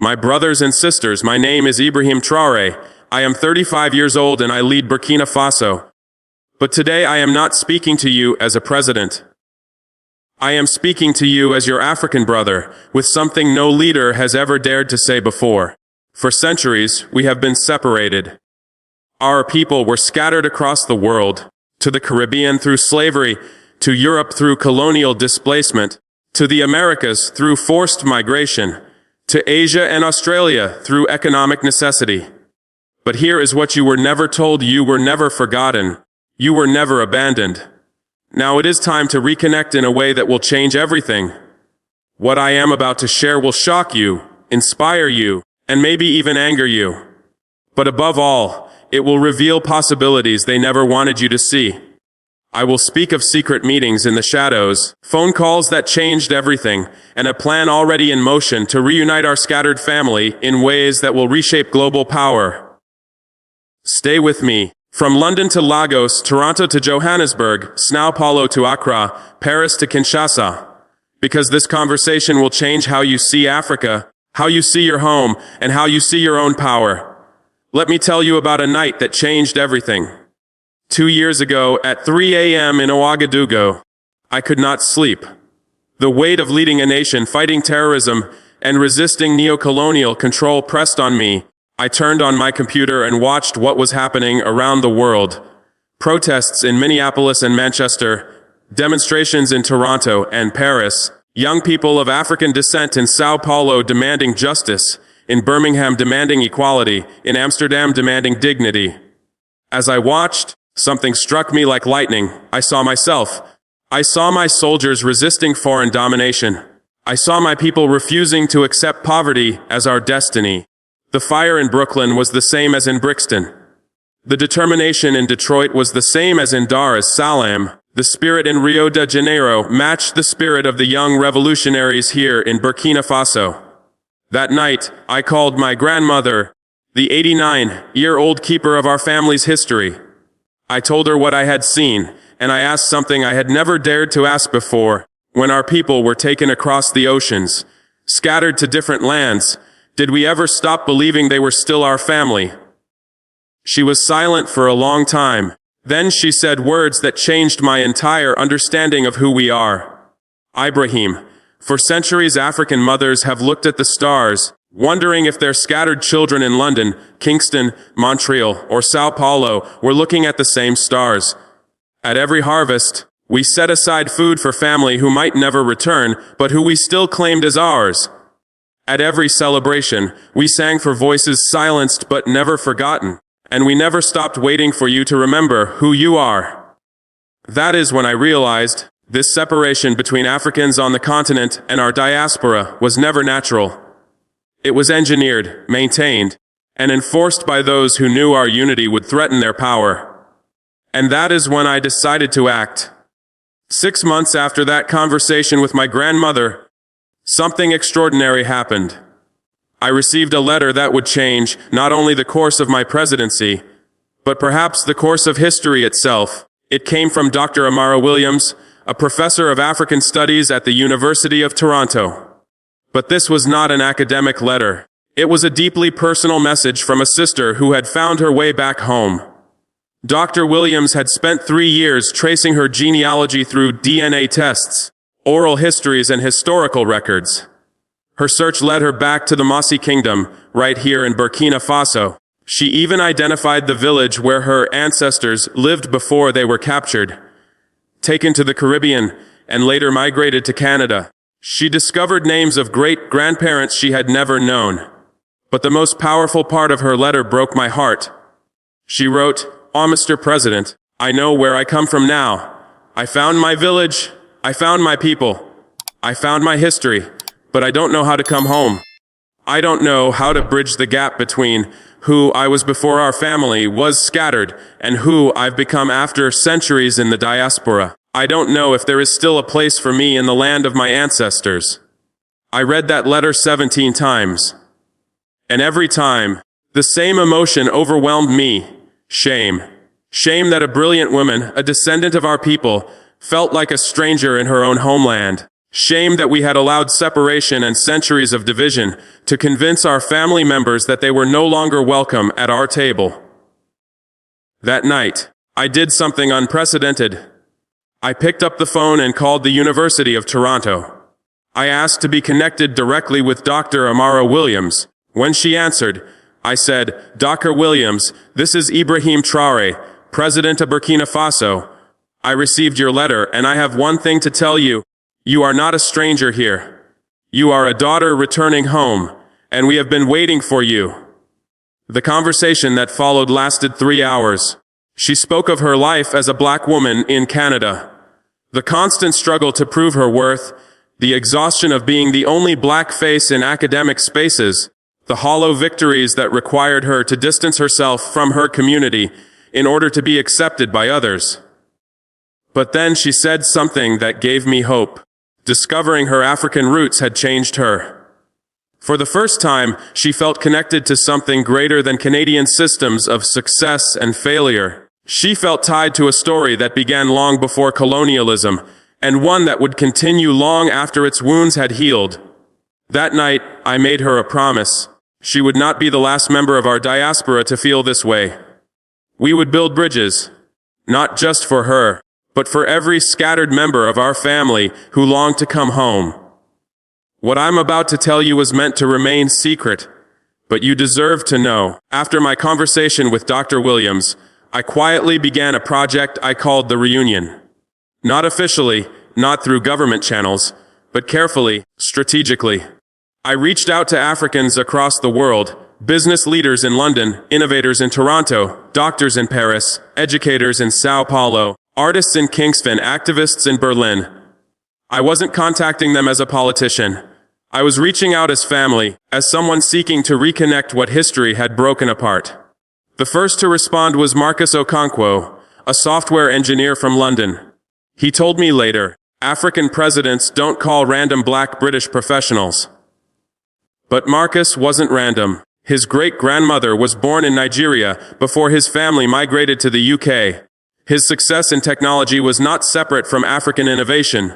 My brothers and sisters, my name is Ibrahim Traoré. I am 35 years old and I lead Burkina Faso. But today I am not speaking to you as a president. I am speaking to you as your African brother, with something no leader has ever dared to say before. For centuries, we have been separated. Our people were scattered across the world, to the Caribbean through slavery, to Europe through colonial displacement, to the Americas through forced migration, to Asia and Australia through economic necessity. But here is what you were never told: you were never forgotten. You were never abandoned. Now it is time to reconnect in a way that will change everything. What I am about to share will shock you, inspire you, and maybe even anger you. But above all, it will reveal possibilities they never wanted you to see. I will speak of secret meetings in the shadows, phone calls that changed everything, and a plan already in motion to reunite our scattered family in ways that will reshape global power. Stay with me. From London to Lagos, Toronto to Johannesburg, São Paulo to Accra, Paris to Kinshasa. Because this conversation will change how you see Africa, how you see your home, and how you see your own power. Let me tell you about a night that changed everything. 2 years ago, at 3 a.m. in Ouagadougou, I could not sleep. The weight of leading a nation fighting terrorism and resisting neo-colonial control pressed on me. I turned on my computer and watched what was happening around the world. Protests in Minneapolis and Manchester, demonstrations in Toronto and Paris, young people of African descent in São Paulo demanding justice, in Birmingham demanding equality, in Amsterdam demanding dignity. As I watched, something struck me like lightning. I saw myself. I saw my soldiers resisting foreign domination. I saw my people refusing to accept poverty as our destiny. The fire in Brooklyn was the same as in Brixton. The determination in Detroit was the same as in Dar es Salaam. The spirit in Rio de Janeiro matched the spirit of the young revolutionaries here in Burkina Faso. That night, I called my grandmother, the 89-year-old keeper of our family's history. I told her what I had seen, and I asked something I had never dared to ask before. When our people were taken across the oceans, scattered to different lands, did we ever stop believing they were still our family? She was silent for a long time. Then she said words that changed my entire understanding of who we are. Ibrahim, for centuries African mothers have looked at the stars, wondering if their scattered children in London, Kingston, Montreal, or São Paulo were looking at the same stars. At every harvest, we set aside food for family who might never return, but who we still claimed as ours. At every celebration, we sang for voices silenced but never forgotten, and we never stopped waiting for you to remember who you are. That is when I realized this separation between Africans on the continent and our diaspora was never natural. It was engineered, maintained, and enforced by those who knew our unity would threaten their power. And that is when I decided to act. 6 months after that conversation with my grandmother, something extraordinary happened. I received a letter that would change not only the course of my presidency, but perhaps the course of history itself. It came from Dr. Amara Williams, a professor of African Studies at the University of Toronto. But this was not an academic letter. It was a deeply personal message from a sister who had found her way back home. Dr. Williams had spent 3 years tracing her genealogy through DNA tests, oral histories, and historical records. Her search led her back to the Mossi Kingdom, right here in Burkina Faso. She even identified the village where her ancestors lived before they were captured, taken to the Caribbean, and later migrated to Canada. She discovered names of great-grandparents she had never known. But the most powerful part of her letter broke my heart. She wrote, "Oh, Mr. President, I know where I come from now. I found my village. I found my people. I found my history, but I don't know how to come home. I don't know how to bridge the gap between who I was before our family was scattered and who I've become after centuries in the diaspora. I don't know if there is still a place for me in the land of my ancestors." I read that letter 17 times. And every time, the same emotion overwhelmed me. Shame. Shame that a brilliant woman, a descendant of our people, felt like a stranger in her own homeland. Shame that we had allowed separation and centuries of division to convince our family members that they were no longer welcome at our table. That night, I did something unprecedented. I picked up the phone and called the University of Toronto. I asked to be connected directly with Dr. Amara Williams. When she answered, I said, "Dr. Williams, this is Ibrahim Traoré, President of Burkina Faso. I received your letter, and I have one thing to tell you. You are not a stranger here. You are a daughter returning home, and we have been waiting for you." The conversation that followed lasted 3 hours. She spoke of her life as a black woman in Canada, the constant struggle to prove her worth, the exhaustion of being the only black face in academic spaces, the hollow victories that required her to distance herself from her community in order to be accepted by others. But then she said something that gave me hope. Discovering her African roots had changed her. For the first time, she felt connected to something greater than Canadian systems of success and failure. She felt tied to a story that began long before colonialism, and one that would continue long after its wounds had healed. That night, I made her a promise. She would not be the last member of our diaspora to feel this way. We would build bridges, not just for her, but for every scattered member of our family who longed to come home. What I'm about to tell you was meant to remain secret, but you deserve to know. After my conversation with Dr. Williams, I quietly began a project I called The Reunion. Not officially, not through government channels, but carefully, strategically. I reached out to Africans across the world, business leaders in London, innovators in Toronto, doctors in Paris, educators in São Paulo, artists in Kingston, activists in Berlin. I wasn't contacting them as a politician. I was reaching out as family, as someone seeking to reconnect what history had broken apart. The first to respond was Marcus Okonkwo, a software engineer from London. He told me later, African presidents don't call random black British professionals. But Marcus wasn't random. His great-grandmother was born in Nigeria before his family migrated to the UK. His success in technology was not separate from African innovation.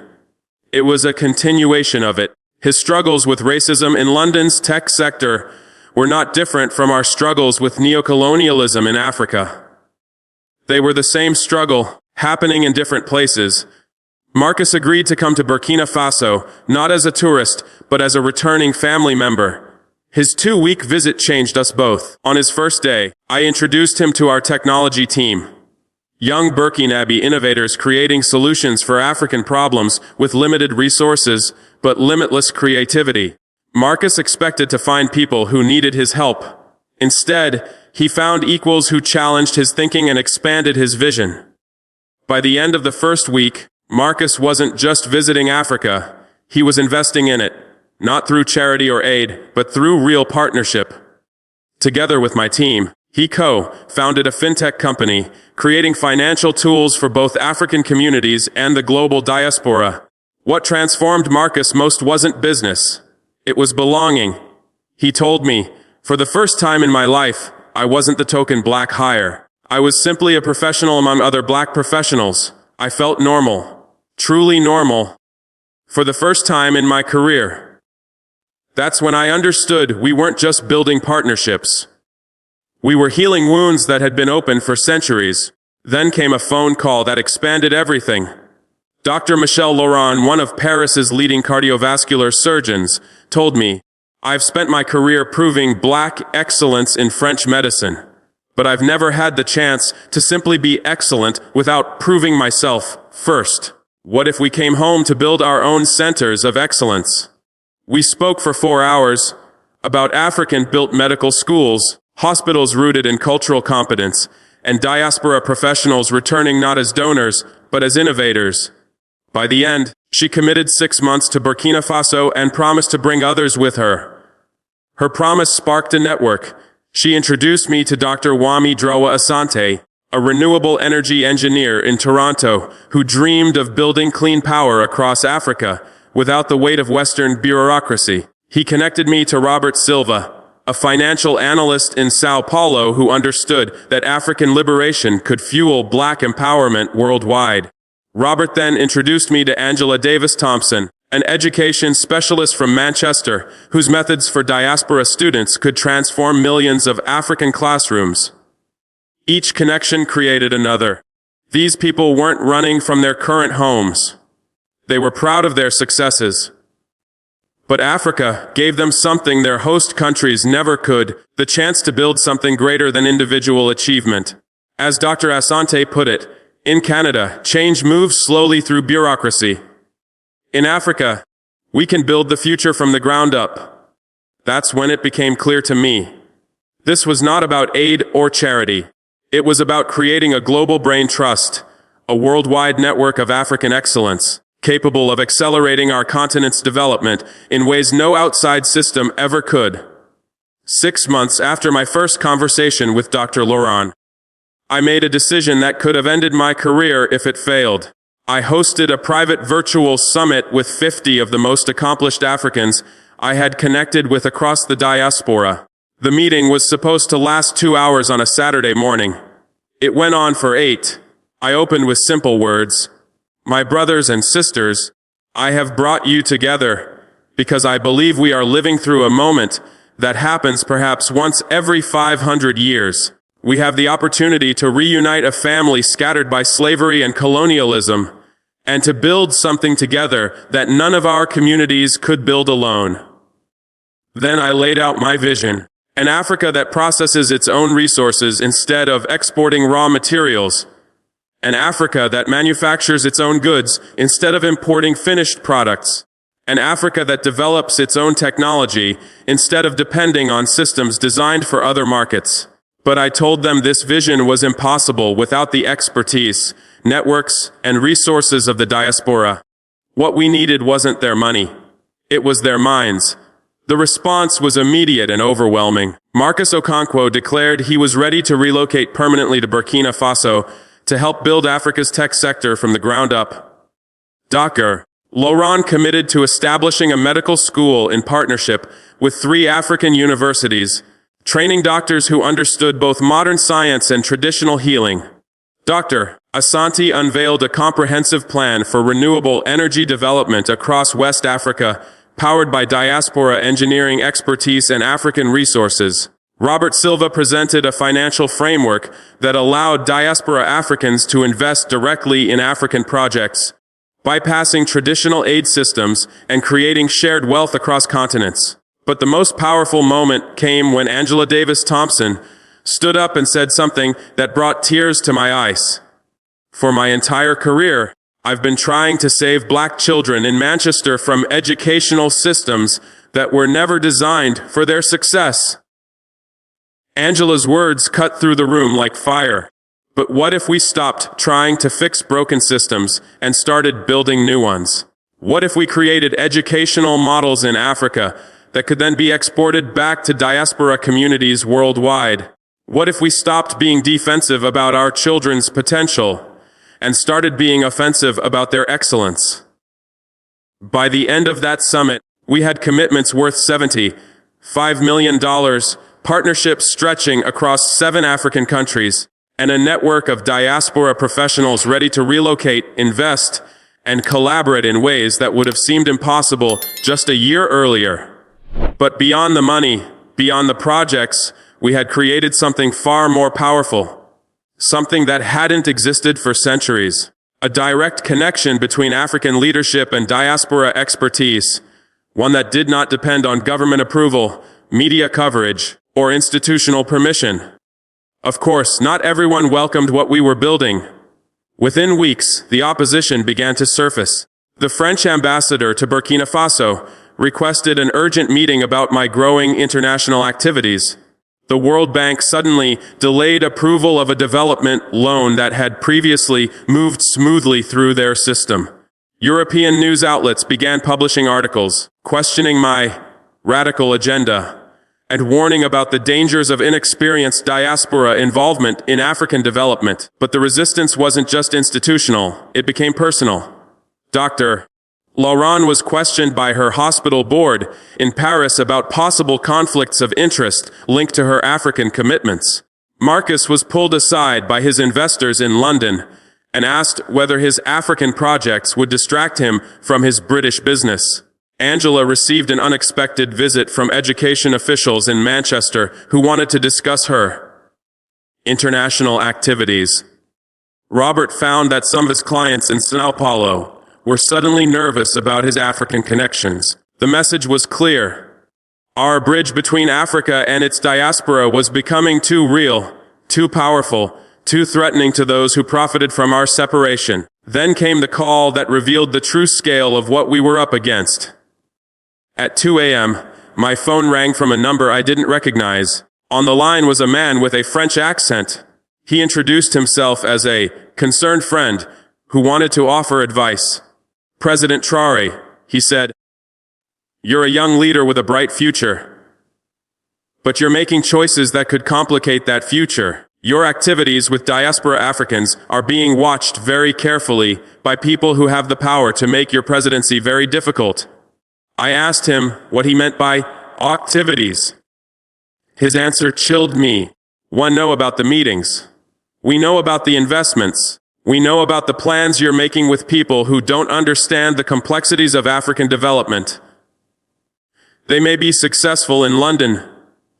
It was a continuation of it. His struggles with racism in London's tech sector were not different from our struggles with neocolonialism in Africa. They were the same struggle, happening in different places. Marcus agreed to come to Burkina Faso, not as a tourist, but as a returning family member. His 2-week visit changed us both. On his first day, I introduced him to our technology team. Young Burkinabe innovators creating solutions for African problems with limited resources, but limitless creativity. Marcus expected to find people who needed his help. Instead, he found equals who challenged his thinking and expanded his vision. By the end of the first week, Marcus wasn't just visiting Africa, he was investing in it, not through charity or aid, but through real partnership. Together with my team, he co-founded a fintech company, creating financial tools for both African communities and the global diaspora. What transformed Marcus most wasn't business. It was belonging. He told me, for the first time in my life, I wasn't the token black hire. I was simply a professional among other black professionals. I felt normal. Truly normal. For the first time in my career. That's when I understood we weren't just building partnerships. We were healing wounds that had been open for centuries. Then came a phone call that expanded everything. Dr. Michel Laurent, one of Paris's leading cardiovascular surgeons, told me, "I've spent my career proving black excellence in French medicine, but I've never had the chance to simply be excellent without proving myself first. What if we came home to build our own centers of excellence?" We spoke for 4 hours about African-built medical schools, hospitals rooted in cultural competence, and diaspora professionals returning not as donors, but as innovators. By the end, she committed 6 months to Burkina Faso and promised to bring others with her. Her promise sparked a network. She introduced me to Dr. Wami Drawa Asante, a renewable energy engineer in Toronto who dreamed of building clean power across Africa without the weight of Western bureaucracy. He connected me to Robert Silva, a financial analyst in São Paulo who understood that African liberation could fuel black empowerment worldwide. Robert then introduced me to Angela Davis Thompson, an education specialist from Manchester whose methods for diaspora students could transform millions of African classrooms. Each connection created another. These people weren't running from their current homes. They were proud of their successes. But Africa gave them something their host countries never could, the chance to build something greater than individual achievement. As Dr. Asante put it, in Canada, change moves slowly through bureaucracy. In Africa, we can build the future from the ground up. That's when it became clear to me. This was not about aid or charity. It was about creating a global brain trust, a worldwide network of African excellence, capable of accelerating our continent's development in ways no outside system ever could. 6 months after my first conversation with Dr. Laurent, I made a decision that could have ended my career if it failed. I hosted a private virtual summit with 50 of the most accomplished Africans I had connected with across the diaspora. The meeting was supposed to last 2 hours on a Saturday morning. It went on for 8. I opened with simple words. My brothers and sisters, I have brought you together because I believe we are living through a moment that happens perhaps once every 500 years. We have the opportunity to reunite a family scattered by slavery and colonialism, and to build something together that none of our communities could build alone. Then I laid out my vision, an Africa that processes its own resources instead of exporting raw materials, an Africa that manufactures its own goods instead of importing finished products, an Africa that develops its own technology instead of depending on systems designed for other markets. But I told them this vision was impossible without the expertise, networks, and resources of the diaspora. What we needed wasn't their money. It was their minds. The response was immediate and overwhelming. Marcus Okonkwo declared he was ready to relocate permanently to Burkina Faso to help build Africa's tech sector from the ground up. Dr. Laurent committed to establishing a medical school in partnership with 3 African universities, training doctors who understood both modern science and traditional healing. Dr. Asante unveiled a comprehensive plan for renewable energy development across West Africa, powered by diaspora engineering expertise and African resources. Robert Silva presented a financial framework that allowed diaspora Africans to invest directly in African projects, bypassing traditional aid systems and creating shared wealth across continents. But the most powerful moment came when Angela Davis Thompson stood up and said something that brought tears to my eyes. For my entire career, I've been trying to save black children in Manchester from educational systems that were never designed for their success. Angela's words cut through the room like fire. But what if we stopped trying to fix broken systems and started building new ones? What if we created educational models in Africa that could then be exported back to diaspora communities worldwide? What if we stopped being defensive about our children's potential and started being offensive about their excellence? By the end of that summit, we had commitments worth $75 million, partnerships stretching across 7 African countries, and a network of diaspora professionals ready to relocate, invest, and collaborate in ways that would have seemed impossible just a year earlier. But beyond the money, beyond the projects, we had created something far more powerful, something that hadn't existed for centuries, a direct connection between African leadership and diaspora expertise, one that did not depend on government approval, media coverage, or institutional permission. Of course, not everyone welcomed what we were building. Within weeks, the opposition began to surface. The French ambassador to Burkina Faso requested an urgent meeting about my growing international activities. The World Bank suddenly delayed approval of a development loan that had previously moved smoothly through their system. European news outlets began publishing articles, questioning my radical agenda, and warning about the dangers of inexperienced diaspora involvement in African development. But the resistance wasn't just institutional, it became personal. Dr. Laurent was questioned by her hospital board in Paris about possible conflicts of interest linked to her African commitments. Marcus was pulled aside by his investors in London and asked whether his African projects would distract him from his British business. Angela received an unexpected visit from education officials in Manchester who wanted to discuss her international activities. Robert found that some of his clients in São Paulo were suddenly nervous about his African connections. The message was clear. Our bridge between Africa and its diaspora was becoming too real, too powerful, too threatening to those who profited from our separation. Then came the call that revealed the true scale of what we were up against. At 2 a.m., my phone rang from a number I didn't recognize. On the line was a man with a French accent. He introduced himself as a concerned friend who wanted to offer advice. President Traore, he said, "You're a young leader with a bright future. But you're making choices that could complicate that future. Your activities with diaspora Africans are being watched very carefully by people who have the power to make your presidency very difficult." I asked him what he meant by activities. His answer chilled me. "We know about the meetings. We know about the investments. We know about the plans you're making with people who don't understand the complexities of African development. They may be successful in London,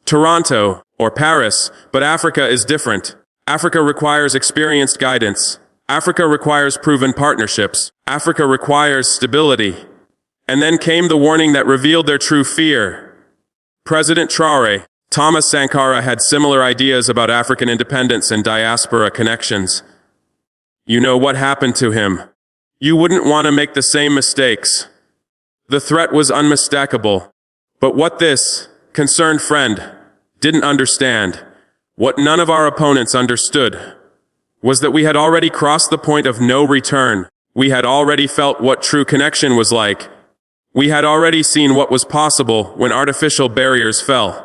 Toronto, or Paris, but Africa is different. Africa requires experienced guidance. Africa requires proven partnerships. Africa requires stability." And then came the warning that revealed their true fear. President Traore, Thomas Sankara had similar ideas about African independence and diaspora connections. You know what happened to him. You wouldn't want to make the same mistakes. The threat was unmistakable. But what this concerned friend didn't understand, what none of our opponents understood, was that we had already crossed the point of no return. We had already felt what true connection was like. We had already seen what was possible when artificial barriers fell.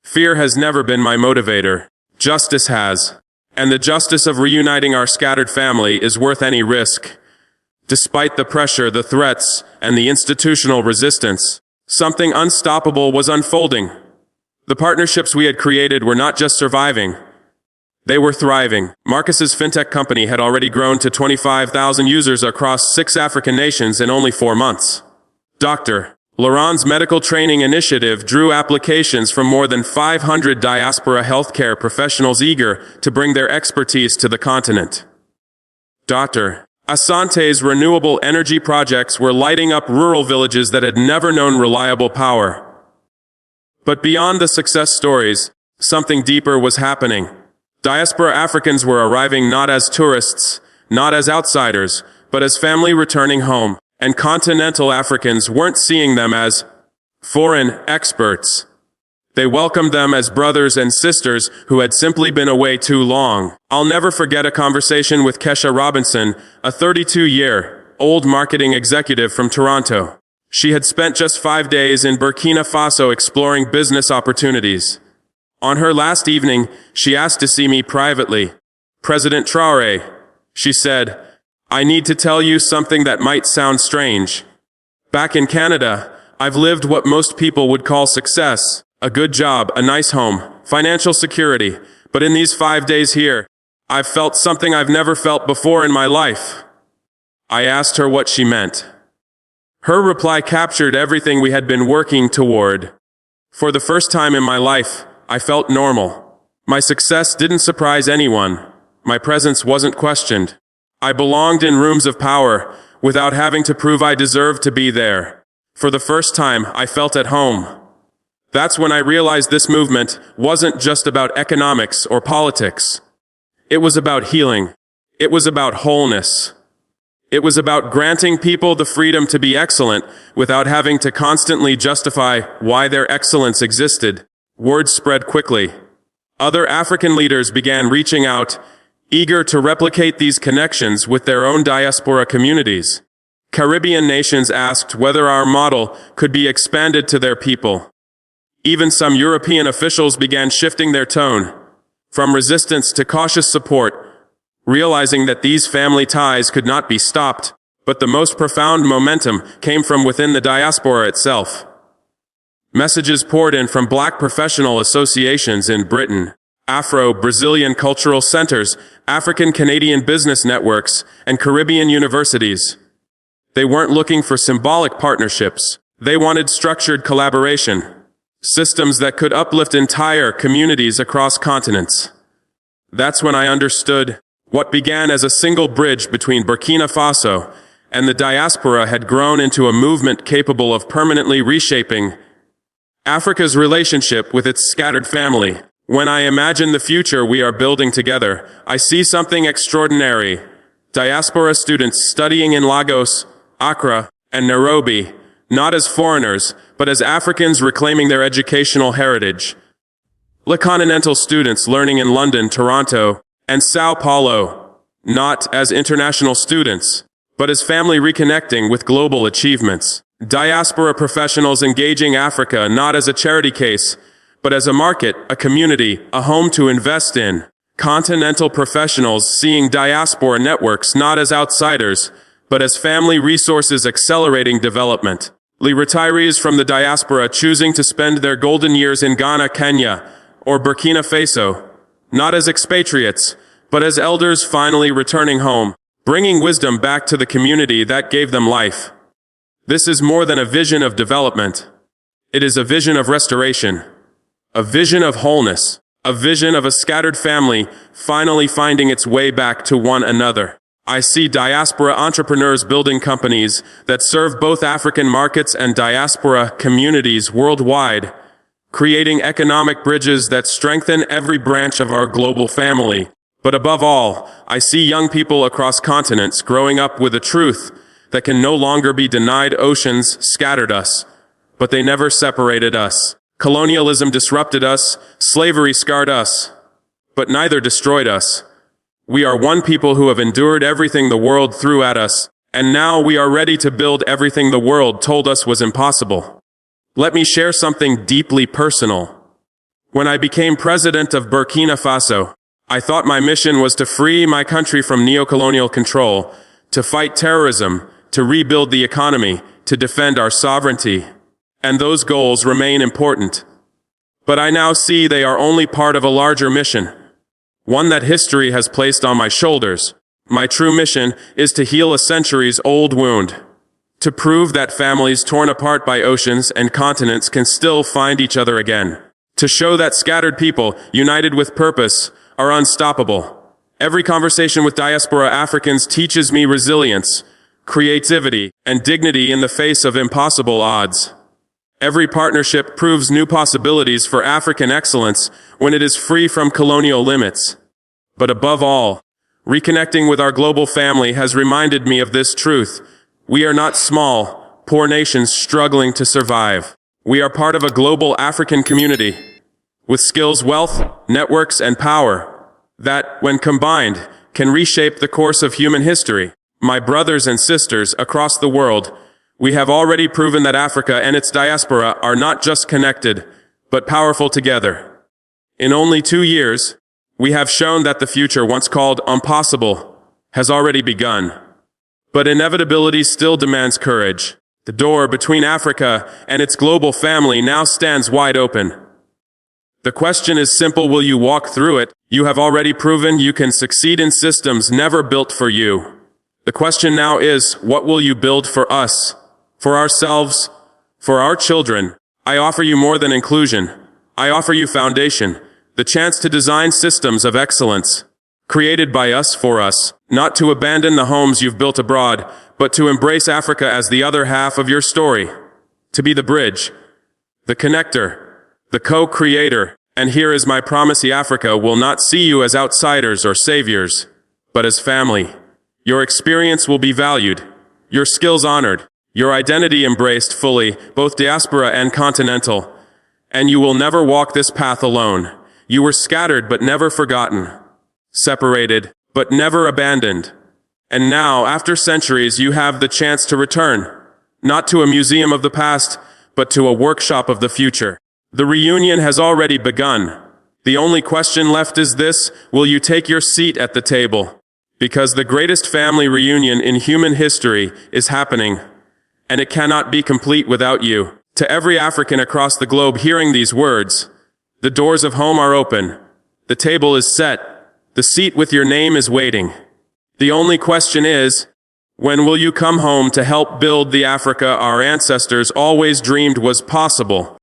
Fear has never been my motivator. Justice has. And the justice of reuniting our scattered family is worth any risk. Despite the pressure, the threats, and the institutional resistance, something unstoppable was unfolding. The partnerships we had created were not just surviving. They were thriving. Marcus's fintech company had already grown to 25,000 users across 6 African nations in only 4 months. Dr. Laurent's medical training initiative drew applications from more than 500 diaspora healthcare professionals eager to bring their expertise to the continent. Dr. Asante's renewable energy projects were lighting up rural villages that had never known reliable power. But beyond the success stories, something deeper was happening. Diaspora Africans were arriving not as tourists, not as outsiders, but as family returning home. And continental Africans weren't seeing them as foreign experts. They welcomed them as brothers and sisters who had simply been away too long. I'll never forget a conversation with Kesha Robinson, a 32-year-old marketing executive from Toronto. She had spent just 5 days in Burkina Faso exploring business opportunities. On her last evening, she asked to see me privately. "President Traore," she said, "I need to tell you something that might sound strange. Back in Canada, I've lived what most people would call success, a good job, a nice home, financial security. But in these 5 days here, I've felt something I've never felt before in my life." I asked her what she meant. Her reply captured everything we had been working toward. For the first time in my life, I felt normal. My success didn't surprise anyone. My presence wasn't questioned. I belonged in rooms of power without having to prove I deserved to be there. For the first time, I felt at home. That's when I realized this movement wasn't just about economics or politics. It was about healing. It was about wholeness. It was about granting people the freedom to be excellent without having to constantly justify why their excellence existed. Word spread quickly. Other African leaders began reaching out, eager to replicate these connections with their own diaspora communities. Caribbean nations asked whether our model could be expanded to their people. Even some European officials began shifting their tone, from resistance to cautious support, realizing that these family ties could not be stopped. But the most profound momentum came from within the diaspora itself. Messages poured in from black professional associations in Britain, Afro-Brazilian cultural centers, African-Canadian business networks, and Caribbean universities. They weren't looking for symbolic partnerships. They wanted structured collaboration, systems that could uplift entire communities across continents. That's when I understood what began as a single bridge between Burkina Faso and the diaspora had grown into a movement capable of permanently reshaping Africa's relationship with its scattered family. When I imagine the future we are building together, I see something extraordinary. Diaspora students studying in Lagos, Accra, and Nairobi, not as foreigners, but as Africans reclaiming their educational heritage. Continental students learning in London, Toronto, and São Paulo, not as international students, but as family reconnecting with global achievements. Diaspora professionals engaging Africa not as a charity case, but as a market, a community, a home to invest in. Continental professionals seeing diaspora networks not as outsiders, but as family resources accelerating development. Retirees from the diaspora choosing to spend their golden years in Ghana, Kenya, or Burkina Faso, not as expatriates, but as elders finally returning home, bringing wisdom back to the community that gave them life. This is more than a vision of development. It is a vision of restoration, a vision of wholeness, a vision of a scattered family finally finding its way back to one another. I see diaspora entrepreneurs building companies that serve both African markets and diaspora communities worldwide, creating economic bridges that strengthen every branch of our global family. But above all, I see young people across continents growing up with a truth that can no longer be denied. Oceans scattered us, but they never separated us. Colonialism disrupted us, slavery scarred us, but neither destroyed us. We are one people who have endured everything the world threw at us, and now we are ready to build everything the world told us was impossible. Let me share something deeply personal. When I became president of Burkina Faso, I thought my mission was to free my country from neocolonial control, to fight terrorism, to rebuild the economy, to defend our sovereignty. And those goals remain important. But I now see they are only part of a larger mission, one that history has placed on my shoulders. My true mission is to heal a centuries-old wound, to prove that families torn apart by oceans and continents can still find each other again, to show that scattered people, united with purpose, are unstoppable. Every conversation with diaspora Africans teaches me resilience, creativity, and dignity in the face of impossible odds. Every partnership proves new possibilities for African excellence when it is free from colonial limits. But above all, reconnecting with our global family has reminded me of this truth. We are not small, poor nations struggling to survive. We are part of a global African community with skills, wealth, networks, and power that, when combined, can reshape the course of human history. My brothers and sisters across the world, we have already proven that Africa and its diaspora are not just connected, but powerful together. In only 2 years, we have shown that the future once called impossible has already begun. But inevitability still demands courage. The door between Africa and its global family now stands wide open. The question is simple: will you walk through it? You have already proven you can succeed in systems never built for you. The question now is, what will you build for us? For ourselves, for our children. I offer you more than inclusion. I offer you foundation, the chance to design systems of excellence, created by us for us, not to abandon the homes you've built abroad, but to embrace Africa as the other half of your story, to be the bridge, the connector, the co-creator. And here is my promise: Africa will not see you as outsiders or saviors, but as family. Your experience will be valued, your skills honored, your identity embraced fully, both diaspora and continental. And you will never walk this path alone. You were scattered but never forgotten, separated but never abandoned. And now, after centuries, you have the chance to return, not to a museum of the past, but to a workshop of the future. The reunion has already begun. The only question left is this: will you take your seat at the table? Because the greatest family reunion in human history is happening, and it cannot be complete without you. To every African across the globe hearing these words, the doors of home are open. The table is set. The seat with your name is waiting. The only question is, when will you come home to help build the Africa our ancestors always dreamed was possible?